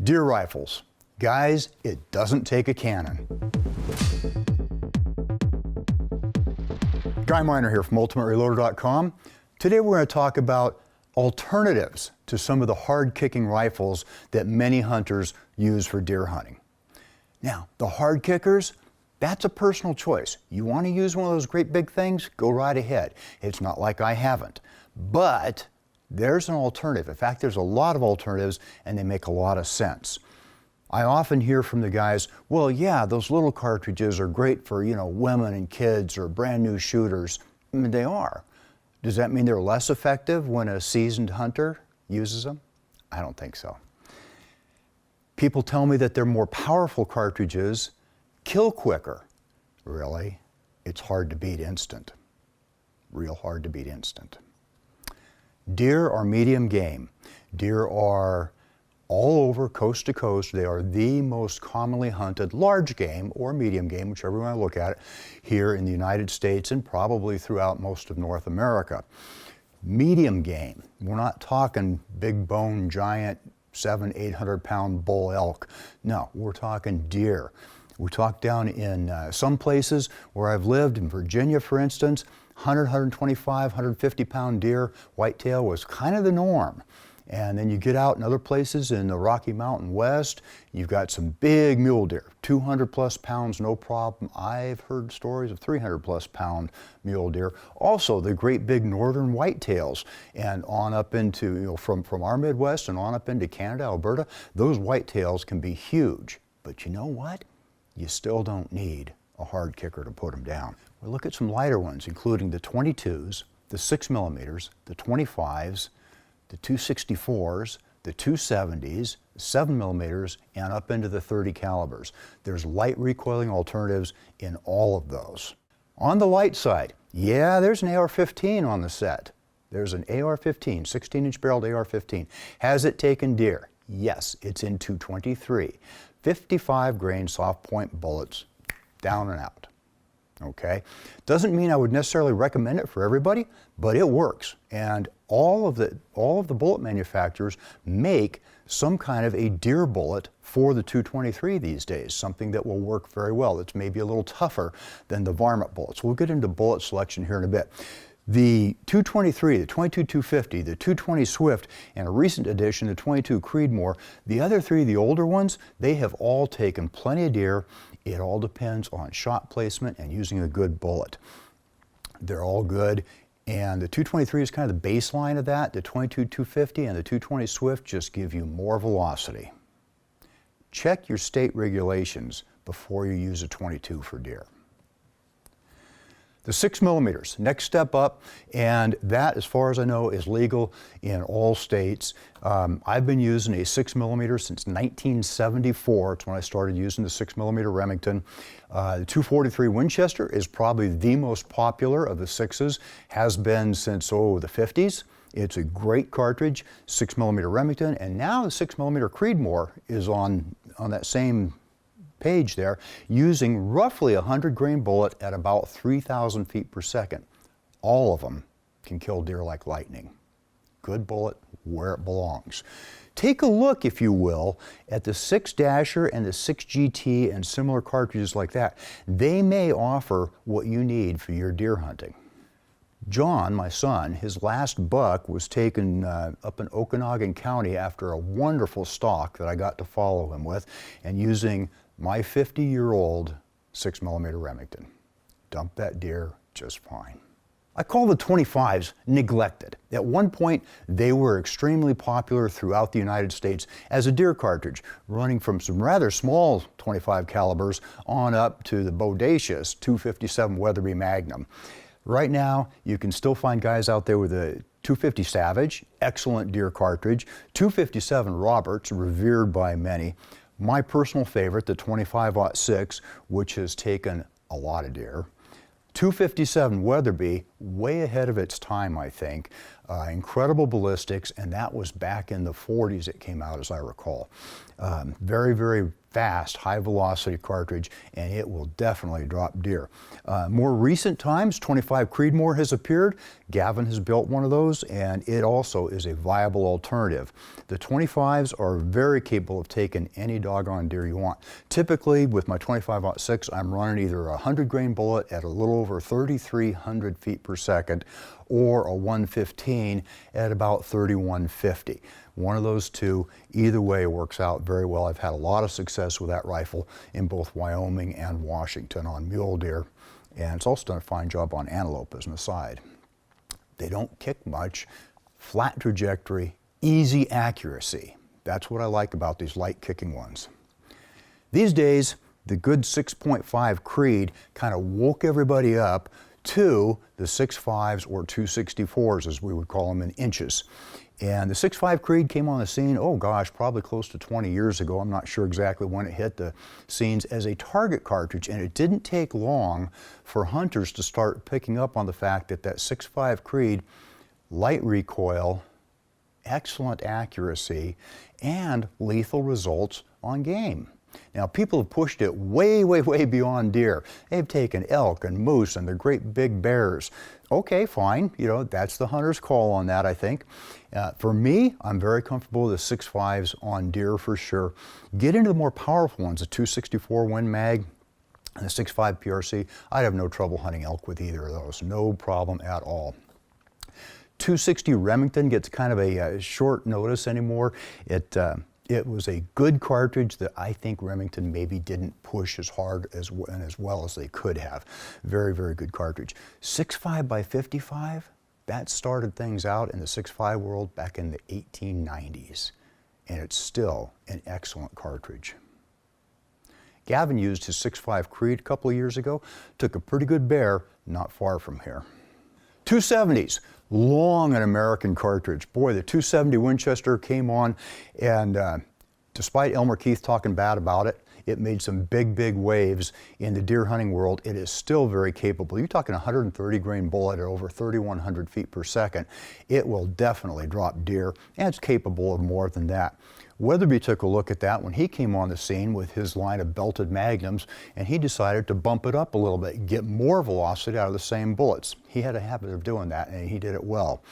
Deer rifles. Guys, it doesn't take a cannon. Guy Miner here from UltimateReloader.com. Today we're going to talk about alternatives to some of the hard-kicking rifles that many hunters use for deer hunting. Now, the hard kickers, that's a personal choice. You want to use one of those great big things? Go right ahead. It's not like I haven't. But there's an alternative. In fact, there's a lot of alternatives, and they make a lot of sense. I often hear from the guys, well, yeah, those little cartridges are great for, women and kids or brand new shooters. I mean, they are. Does that mean they're less effective when a seasoned hunter uses them? I don't think so. People tell me that they're more powerful cartridges kill quicker. Really? It's hard to beat instant. Real hard to beat instant. Deer are medium game. Deer are all over, coast to coast. They are the most commonly hunted large game or medium game, whichever you want to look at it, here in the United States and probably throughout most of North America. Medium game, we're not talking big bone, giant 700-800 pound bull elk. No, we're talking deer. We talk down in some places where I've lived, in Virginia, for instance, 100, 125, 150 pound deer, whitetail was kind of the norm. And then you get out in other places in the Rocky Mountain West, you've got some big mule deer, 200 plus pounds, no problem. I've heard stories of 300 plus pound mule deer. Also, the great big northern whitetails, and on up into, from our Midwest and on up into Canada, Alberta, those whitetails can be huge. But you know what? You still don't need a hard kicker to put them down. We'll look at some lighter ones, including the 22s, the 6mm, the 25s, the 264s, the 270s, 7mm, and up into the 30 calibers. There's light recoiling alternatives in all of those. On the light side, yeah, there's an AR-15 on the set. There's an AR-15, 16-inch barreled AR-15. Has it taken deer? Yes, it's in 223. 55 grain soft point bullets, down and out. Okay? Doesn't mean I would necessarily recommend it for everybody, but it works. And all of the bullet manufacturers make some kind of a deer bullet for the 223 these days, something that will work very well. It's maybe a little tougher than the varmint bullets. We'll get into bullet selection here in a bit. The 223, the 22-250, the 220 Swift, and a recent addition, the 22 Creedmoor, the other three, the older ones, they have all taken plenty of deer. It all depends on shot placement and using a good bullet. They're all good, and the 223 is kind of the baseline of that. The 22-250 and the 220 Swift just give you more velocity. Check your state regulations before you use a 22 for deer. The 6mm, next step up, and that, as far as I know, is legal in all states. I've been using a 6mm since 1974. It's when I started using the 6mm Remington. The 243 Winchester is probably the most popular of the 6s, has been since, the 50s. It's a great cartridge, 6mm Remington, and now the 6mm Creedmoor is on that same page there, using roughly a 100 grain bullet at about 3,000 feet per second. All of them can kill deer like lightning. Good bullet where it belongs. Take a look, if you will, at the 6-Dasher and the 6GT and similar cartridges like that. They may offer what you need for your deer hunting. John, my son, his last buck was taken up in Okanagan County after a wonderful stalk that I got to follow him with, and using my 50-year-old 6mm Remington. Dumped that deer just fine. I call the 25s neglected. At one point, they were extremely popular throughout the United States as a deer cartridge, running from some rather small 25 calibers on up to the bodacious 257 Weatherby Magnum. Right now, you can still find guys out there with a 250 Savage, excellent deer cartridge, 257 Roberts, revered by many. My personal favorite, the 25-06, which has taken a lot of deer. 257 Weatherby, way ahead of its time, I think. Incredible ballistics, and that was back in the 40s it came out, as I recall. Very, very fast, high velocity cartridge, and it will definitely drop deer. More recent times, 25 Creedmoor has appeared. Gavin has built one of those, and it also is a viable alternative. The 25s are very capable of taking any doggone deer you want. Typically, with my 25-06, I'm running either a 100-grain bullet at a little over 3,300 feet per second, or a 115 at about 3,150. One of those two, either way, works out very well. I've had a lot of success with that rifle in both Wyoming and Washington on mule deer, and it's also done a fine job on antelope as an aside. They don't kick much, flat trajectory, easy accuracy. That's what I like about these light kicking ones. These days, the good 6.5 Creed kind of woke everybody up to the 6.5s or 264s, as we would call them in inches. And the 6.5 Creed came on the scene, oh gosh, probably close to 20 years ago. I'm not sure exactly when it hit the scenes as a target cartridge, and it didn't take long for hunters to start picking up on the fact that that 6.5 Creed, light recoil, excellent accuracy, and lethal results on game. Now, people have pushed it way, way, way beyond deer. They've taken elk and moose and the great big bears. Okay, fine, you know, that's the hunter's call on that, I think. For me, I'm very comfortable with the 6.5s on deer for sure. Get into the more powerful ones, the 264 Win Mag and the 6.5 PRC. I'd have no trouble hunting elk with either of those, no problem at all. 260 Remington gets kind of a short notice anymore. It was a good cartridge that I think Remington maybe didn't push as hard and as well as they could have. Very, very good cartridge. 6.5 by 55, that started things out in the 6.5 world back in the 1890s, and it's still an excellent cartridge. Gavin used his 6.5 Creed a couple of years ago, took a pretty good bear not far from here. 270s. Long and American cartridge. Boy, the 270 Winchester came on, and despite Elmer Keith talking bad about it, it made some big, big waves in the deer hunting world. It is still very capable. You're talking a 130-grain bullet at over 3,100 feet per second. It will definitely drop deer, and it's capable of more than that. Weatherby took a look at that when he came on the scene with his line of belted magnums, and he decided to bump it up a little bit, get more velocity out of the same bullets. He had a habit of doing that, and he did it well.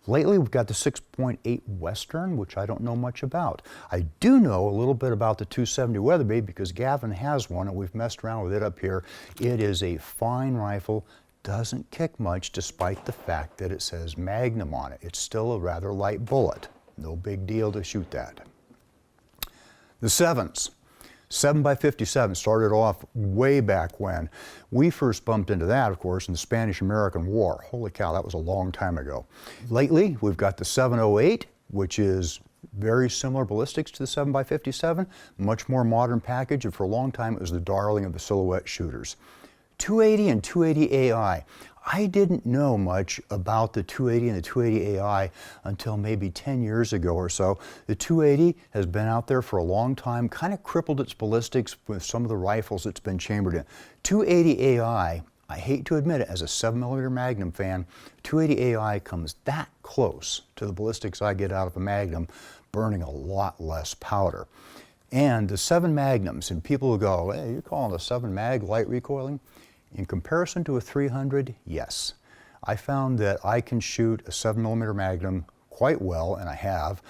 Lately, we've got the 6.8 Western, which I don't know much about. I do know a little bit about the 270 Weatherby because Gavin has one, and we've messed around with it up here. It is a fine rifle, doesn't kick much despite the fact that it says Magnum on it. It's still a rather light bullet. No big deal to shoot that. The 7s. 7x57 started off way back when. We first bumped into that, of course, in the Spanish-American War. Holy cow, that was a long time ago. Lately, we've got the 708, which is very similar ballistics to the 7x57, much more modern package, and for a long time it was the darling of the silhouette shooters. 280 and 280 AI. I didn't know much about the 280 and the 280 AI until maybe 10 years ago or so. The 280 has been out there for a long time, kind of crippled its ballistics with some of the rifles it's been chambered in. 280 AI, I hate to admit it, as a 7mm Magnum fan, 280 AI comes that close to the ballistics I get out of a Magnum, burning a lot less powder. And the 7 Magnums, and people will go, hey, you're calling a 7 Mag light recoiling? In comparison to a 300, yes. I found that I can shoot a 7mm Magnum quite well, and I have,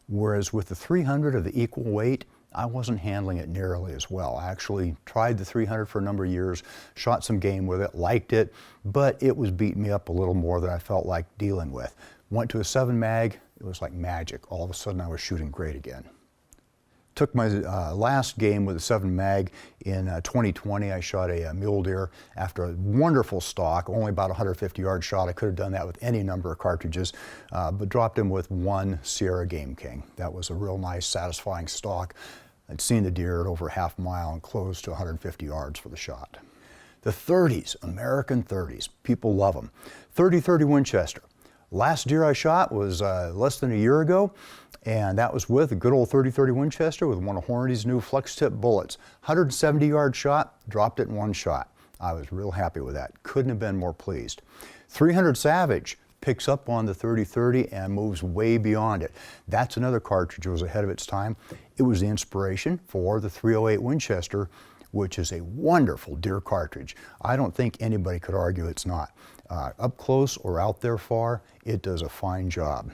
whereas with the 300 of the equal weight, I wasn't handling it nearly as well. I actually tried the 300 for a number of years, shot some game with it, liked it, but it was beating me up a little more than I felt like dealing with. Went to a 7 Mag, it was like magic. All of a sudden I was shooting great again. Took my last game with a 7 Mag in 2020. I shot a mule deer after a wonderful stock, only about a 150-yard shot. I could have done that with any number of cartridges, but dropped him with one Sierra Game King. That was a real nice, satisfying stock. I'd seen the deer at over half a mile and close to 150 yards for the shot. The 30s, American 30s, people love them. 30-30 Winchester. Last deer I shot was less than a year ago, and that was with a good old 30-30 Winchester with one of Hornady's new flex tip bullets. 170-yard shot, dropped it in one shot. I was real happy with that. Couldn't have been more pleased. 300 Savage, picks up on the 30-30 and moves way beyond it. That's another cartridge that was ahead of its time. It was the inspiration for the .308 Winchester, which is a wonderful deer cartridge. I don't think anybody could argue it's not. Up close or out there far, it does a fine job.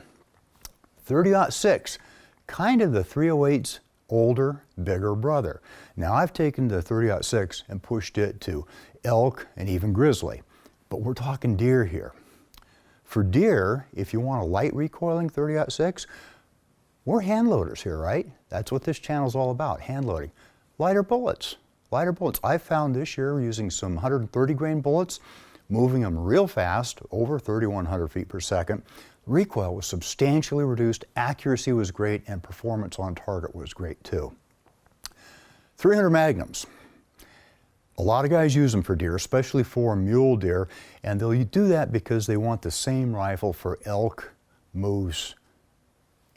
30-06, kind of the .308's older, bigger brother. Now I've taken the 30-06 and pushed it to elk and even grizzly, but we're talking deer here. For deer, if you want a light recoiling 30-06, we're hand loaders here, right? That's what this channel is all about, hand loading. Lighter bullets, lighter bullets. I found this year using some 130 grain bullets, moving them real fast, over 3,100 feet per second. Recoil was substantially reduced, accuracy was great, and performance on target was great too. 300 Magnums. A lot of guys use them for deer, especially for mule deer, and they'll do that because they want the same rifle for elk, moose,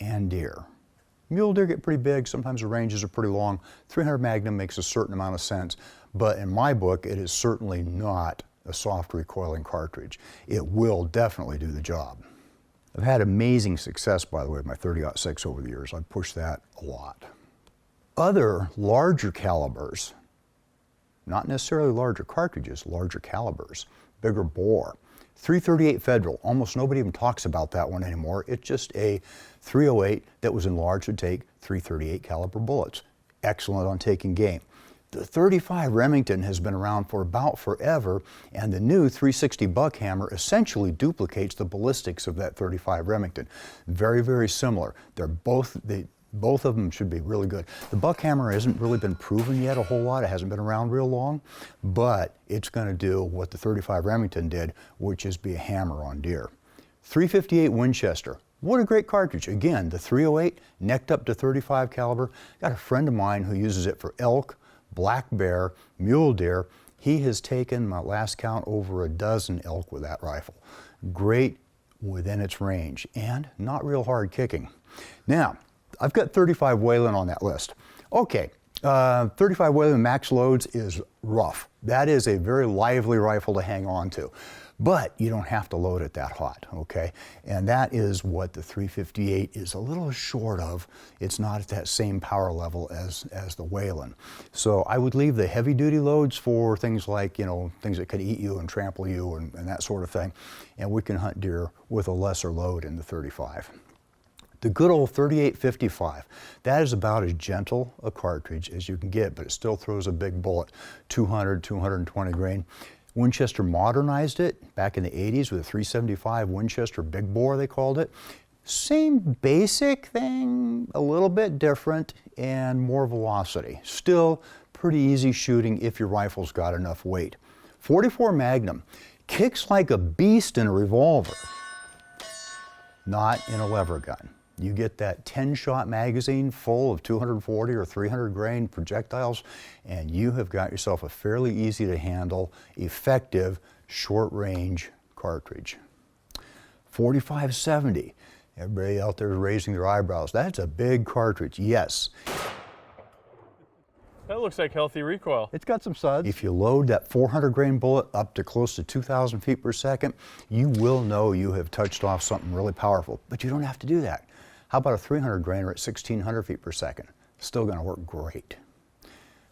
and deer. Mule deer get pretty big, sometimes the ranges are pretty long. 300 Magnum makes a certain amount of sense, but in my book, it is certainly not a soft recoiling cartridge. It will definitely do the job. I've had amazing success, by the way, with my 30-06 over the years. I've pushed that a lot. Other larger calibers, not necessarily larger cartridges, larger calibers, bigger bore. 338 Federal, almost nobody even talks about that one anymore. It's just a .308 that was enlarged to take 338 caliber bullets. Excellent on taking game. The .35 Remington has been around for about forever, and the new 360 Buckhammer essentially duplicates the ballistics of that .35 Remington. Very, very similar. Both of them should be really good. The Buckhammer hasn't really been proven yet a whole lot. It hasn't been around real long, but it's going to do what the .35 Remington did, which is be a hammer on deer. 358 Winchester. What a great cartridge. Again, the .308 necked up to .35 caliber. Got a friend of mine who uses it for elk, black bear, mule deer. He has taken, my last count, over a dozen elk with that rifle. Great within its range and not real hard kicking. Now, I've got 35 Whelen on that list. Okay, 35 Whelen max loads is rough. That is a very lively rifle to hang on to. But you don't have to load it that hot, okay? And that is what the 358 is a little short of. It's not at that same power level as the Whelen. So I would leave the heavy duty loads for things like, you know, things that could eat you and trample you and that sort of thing. And we can hunt deer with a lesser load in the 35. The good old 3855, that is about as gentle a cartridge as you can get, but it still throws a big bullet, 200, 220 grain. Winchester modernized it back in the 80s with a 375 Winchester Big Bore, they called it. Same basic thing, a little bit different and more velocity. Still pretty easy shooting if your rifle's got enough weight. 44 Magnum, kicks like a beast in a revolver, not in a lever gun. You get that 10-shot magazine full of 240 or 300 grain projectiles, and you have got yourself a fairly easy to handle, effective, short-range cartridge. 4570, everybody out there is raising their eyebrows. That's a big cartridge, yes. That looks like healthy recoil. It's got some suds. If you load that 400 grain bullet up to close to 2,000 feet per second, you will know you have touched off something really powerful, but you don't have to do that. How about a 300 grainer at 1,600 feet per second? Still going to work great.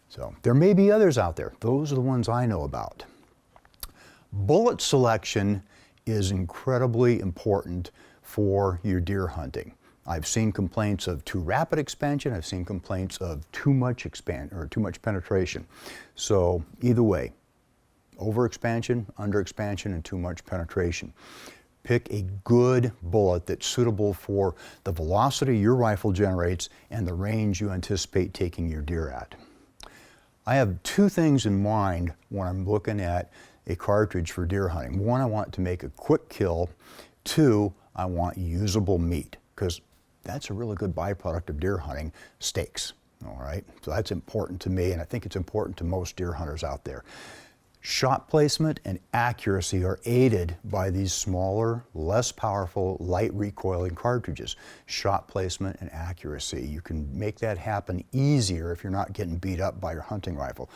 So there may be others out there. Those are the ones I know about. Bullet selection is incredibly important for your deer hunting. I've seen complaints of too rapid expansion. I've seen complaints of too much penetration. So either way, overexpansion, underexpansion, and too much penetration. Pick a good bullet that's suitable for the velocity your rifle generates and the range you anticipate taking your deer at. I have two things in mind when I'm looking at a cartridge for deer hunting. One, I want to make a quick kill. Two, I want usable meat, because that's a really good byproduct of deer hunting, steaks, all right? So that's important to me, and I think it's important to most deer hunters out there. Shot placement and accuracy are aided by these smaller, less powerful, light recoiling cartridges. Shot placement and accuracy. You can make that happen easier if you're not getting beat up by your hunting rifle.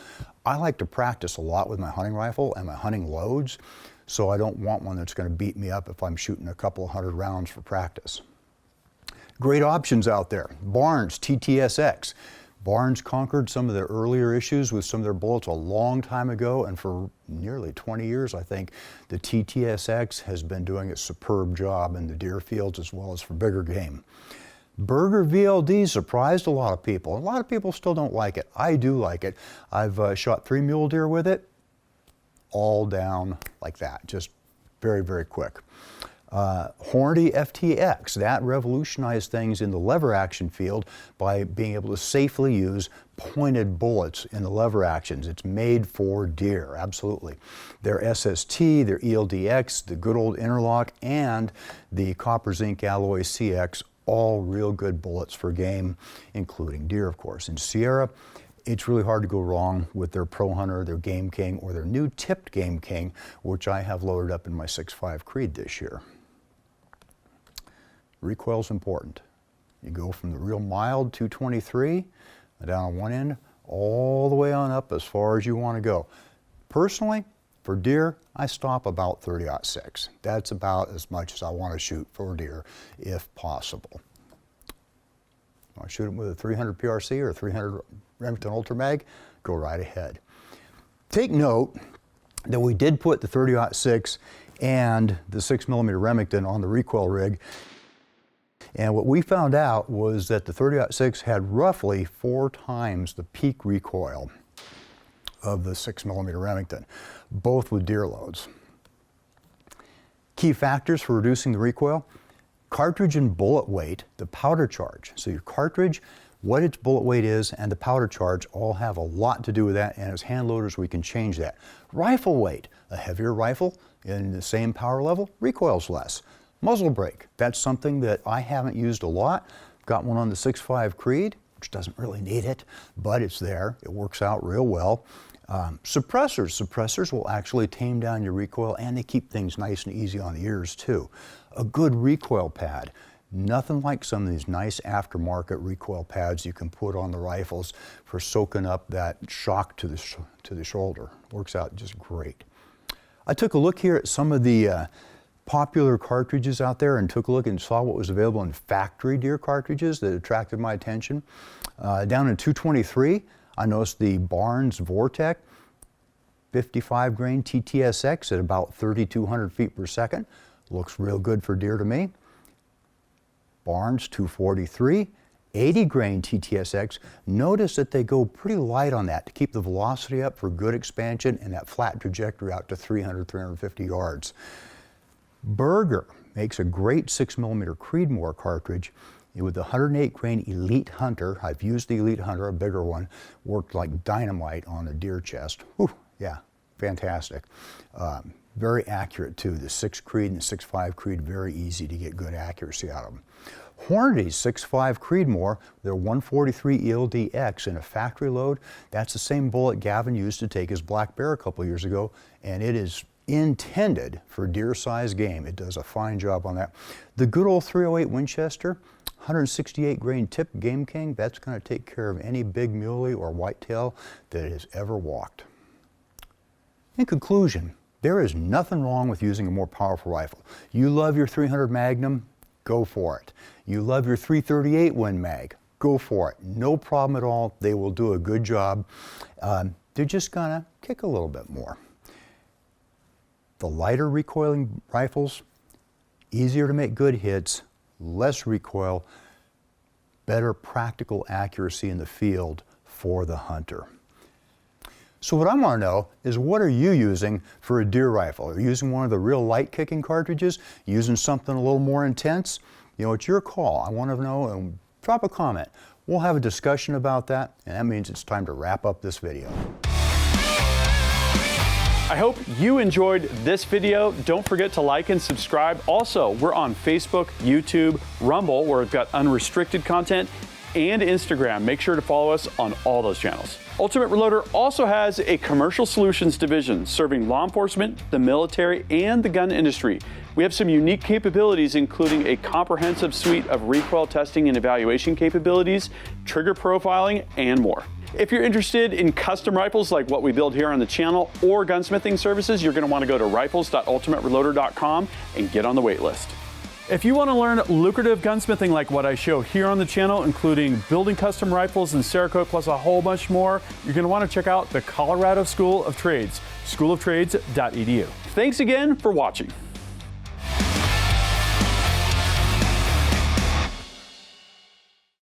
I like to practice a lot with my hunting rifle and my hunting loads. so I don't want one that's going to beat me up if I'm shooting a couple of hundred rounds for practice. Great options out there. Barnes TTSX. Barnes conquered some of their earlier issues with some of their bullets a long time ago, and for nearly 20 years, I think, the TTSX has been doing a superb job in the deer fields as well as for bigger game. Berger VLD surprised a lot of people. A lot of people still don't like it. I do like it. I've shot 3 mule deer with it, all down like that, just very, very quick. Hornady FTX, that revolutionized things in the lever action field by being able to safely use pointed bullets in the lever actions. It's made for deer, absolutely. Their SST, their ELDX, the good old interlock, and the copper zinc alloy CX, all real good bullets for game, including deer, of course. In Sierra, it's really hard to go wrong with their Pro Hunter, their Game King, or their new tipped Game King, which I have loaded up in my 6.5 Creed this year. Recoil's important. You go from the real mild 223 down on one end all the way on up as far as you want to go. Personally, for deer, I stop about 30-06. That's about as much as I want to shoot for deer if possible. I shoot them with a 300 PRC or a 300 Remington Ultra Mag, go right ahead. Take note that we did put the 30-06 and the 6mm Remington on the Recoil rig. And what we found out was that the 30-06 had roughly 4 times the peak recoil of the 6mm Remington, both with deer loads. Key factors for reducing the recoil: cartridge and bullet weight, the powder charge. So your cartridge, what its bullet weight is, and the powder charge all have a lot to do with that, and as hand loaders we can change that. Rifle weight, a heavier rifle in the same power level recoils less. Muzzle brake, that's something that I haven't used a lot. Got one on the 6.5 Creed, which doesn't really need it, but it's there. It works out real well. Suppressors will actually tame down your recoil, and they keep things nice and easy on the ears too. A good recoil pad. Nothing like some of these nice aftermarket recoil pads you can put on the rifles for soaking up that shock to the shoulder. Works out just great. I took a look here at some of the popular cartridges out there and took a look and saw what was available in factory deer cartridges that attracted my attention. Down in 223, I noticed the Barnes Vortec 55 grain TTSX at about 3,200 feet per second. Looks real good for deer to me. Barnes 243, 80 grain TTSX. Notice that they go pretty light on that to keep the velocity up for good expansion and that flat trajectory out to 300, 350 yards. Berger makes a great 6mm Creedmoor cartridge with the 108 grain Elite Hunter. I've used the Elite Hunter, a bigger one, worked like dynamite on a deer chest. Whew, yeah, fantastic. Very accurate too. The 6 Creed and the 6.5 Creed, very easy to get good accuracy out of them. Hornady's 6.5 Creedmoor, their 143 ELDX in a factory load. That's the same bullet Gavin used to take his black bear a couple years ago, and it is intended for deer-sized game. It does a fine job on that. The good old 308 Winchester, 168 grain tip Game King, that's going to take care of any big muley or whitetail that has ever walked. In conclusion, there is nothing wrong with using a more powerful rifle. You love your 300 Magnum, go for it. You love your 338 Win Mag, go for it. No problem at all. They will do a good job. They're just going to kick a little bit more. The lighter recoiling rifles, easier to make good hits, less recoil, better practical accuracy in the field for the hunter. So what I want to know is, what are you using for a deer rifle? Are you using one of the real light kicking cartridges? Using something a little more intense? You know, it's your call. I want to know, and drop a comment. We'll have a discussion about that, and that means it's time to wrap up this video. I hope you enjoyed this video. Don't forget to like and subscribe. Also, we're on Facebook, YouTube, Rumble, where we've got unrestricted content, and Instagram. Make sure to follow us on all those channels. Ultimate Reloader also has a commercial solutions division serving law enforcement, the military, and the gun industry. We have some unique capabilities, including a comprehensive suite of recoil testing and evaluation capabilities, trigger profiling, and more. If you're interested in custom rifles like what we build here on the channel or gunsmithing services, you're going to want to go to rifles.ultimatereloader.com and get on the wait list. If you want to learn lucrative gunsmithing like what I show here on the channel, including building custom rifles and Cerakote plus a whole bunch more, you're going to want to check out the Colorado School of Trades, schooloftrades.edu. Thanks again for watching.